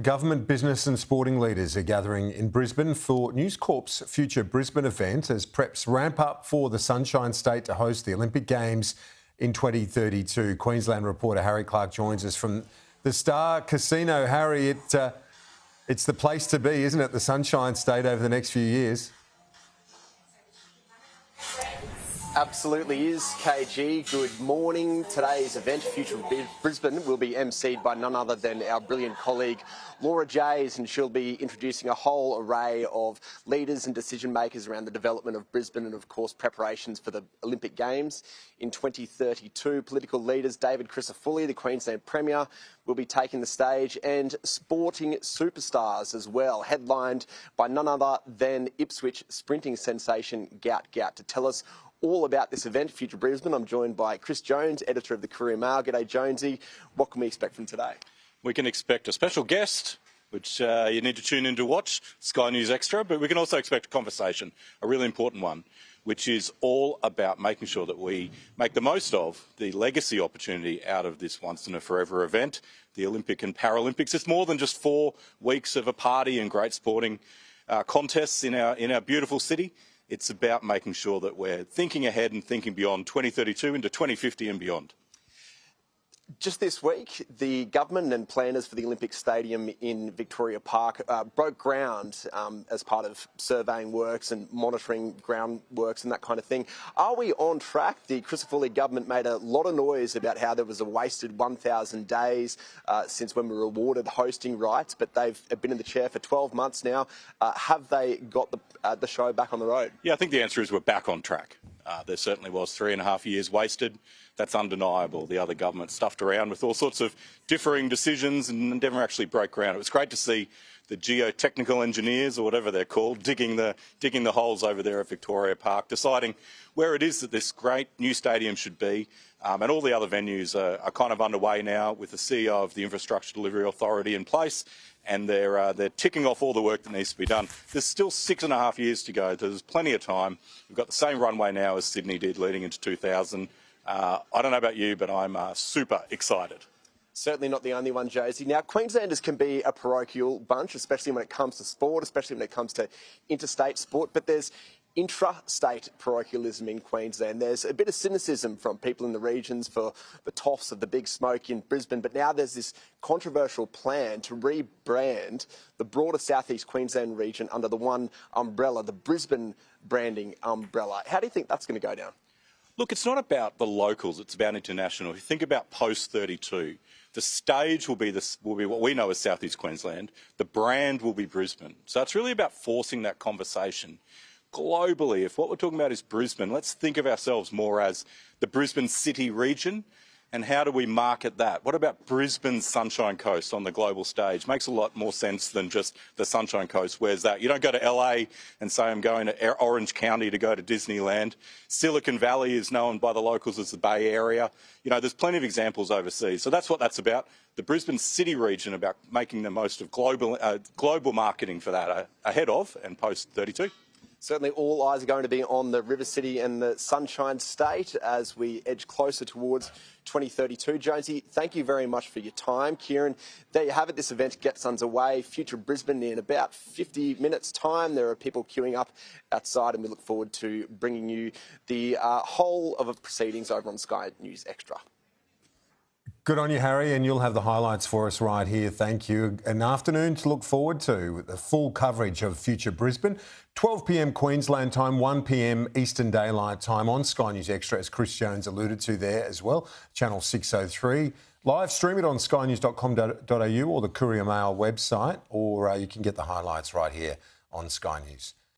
Government, business and sporting leaders are gathering in Brisbane for News Corp's future Brisbane event as preps ramp up for the Sunshine State to host the Olympic Games in 2032. Queensland reporter Harry Clarke joins us from the Star Casino. Harry, it's the place to be, isn't it, the Sunshine State over the next few years? Absolutely is, KG. Good morning. Today's event, Future Brisbane, will be emceed by none other than our brilliant colleague Laura Jays, and she'll be introducing a whole array of leaders and decision makers around the development of Brisbane and, of course, preparations for the Olympic Games in 2032. Political leaders David Crisafulli, the Queensland Premier, will be taking the stage, and sporting superstars as well, headlined by none other than Ipswich sprinting sensation Gout. To tell us all about this event, Future Brisbane, I'm joined by Chris Jones, editor of the Courier. G'day, Jonesy. What can we expect from today? We can expect a special guest, which you need to tune in to watch, Sky News Extra, but we can also expect a conversation, a really important one, which is all about making sure that we make the most of the legacy opportunity out of this once-in-a-forever event, the Olympic and Paralympics. It's more than just 4 weeks of a party and great sporting contests in our beautiful city. It's about making sure that we're thinking ahead and thinking beyond 2032 into 2050 and beyond. Just this week, the government and planners for the Olympic Stadium in Victoria Park broke ground as part of surveying works and monitoring ground works and that kind of thing. Are we on track? The Crisafulli government made a lot of noise about how there was a wasted 1,000 days since when we were awarded hosting rights, but they've been in the chair for 12 months now. Have they got the show back on the road? Yeah, I think the answer is we're back on track. There certainly was 3.5 years wasted. That's undeniable. The other government stuffed around with all sorts of differing decisions and never actually broke ground. It was great to see the geotechnical engineers, or whatever they're called, digging the holes over there at Victoria Park, deciding where it is that this great new stadium should be. And all the other venues are kind of underway now, with the CEO of the Infrastructure Delivery Authority in place, and they're ticking off all the work that needs to be done. There's still 6.5 years to go. There's plenty of time. We've got the same runway now as Sydney did leading into 2000. I don't know about you, but I'm super excited. Certainly not the only one, Josie. Now, Queenslanders can be a parochial bunch, especially when it comes to sport, especially when it comes to interstate sport, but there's intra-state parochialism in Queensland. There's a bit of cynicism from people in the regions for the toffs of the big smoke in Brisbane, but now there's this controversial plan to rebrand the broader southeast Queensland region under the one umbrella, the Brisbane branding umbrella. How do you think that's going to go down? Look, it's not about the locals, it's about international. If you think about post-32, the stage will be what we know as South East Queensland. The brand will be Brisbane. So it's really about forcing that conversation globally. If what we're talking about is Brisbane, let's think of ourselves more as the Brisbane city region. And how do we market that? What about Brisbane's Sunshine Coast on the global stage? Makes a lot more sense than just the Sunshine Coast. Where's that? You don't go to LA and say, I'm going to Orange County to go to Disneyland. Silicon Valley is known by the locals as the Bay Area. You know, there's plenty of examples overseas. So that's what that's about. The Brisbane city region, about making the most of global marketing for that ahead of and post 32. Certainly all eyes are going to be on the River City and the Sunshine State as we edge closer towards 2032. Jonesy, thank you very much for your time. Kieran, there you have it. This event gets underway. Future Brisbane in about 50 minutes' time. There are people queuing up outside, and we look forward to bringing you the whole of proceedings over on Sky News Extra. Good on you, Harry, and you'll have the highlights for us right here. Thank you. An afternoon to look forward to with the full coverage of Future Brisbane. 12 p.m. Queensland time, 1 p.m. Eastern Daylight Time on Sky News Extra, as Chris Jones alluded to there as well, channel 603. Live stream it on skynews.com.au or the Courier Mail website, or you can get the highlights right here on Sky News.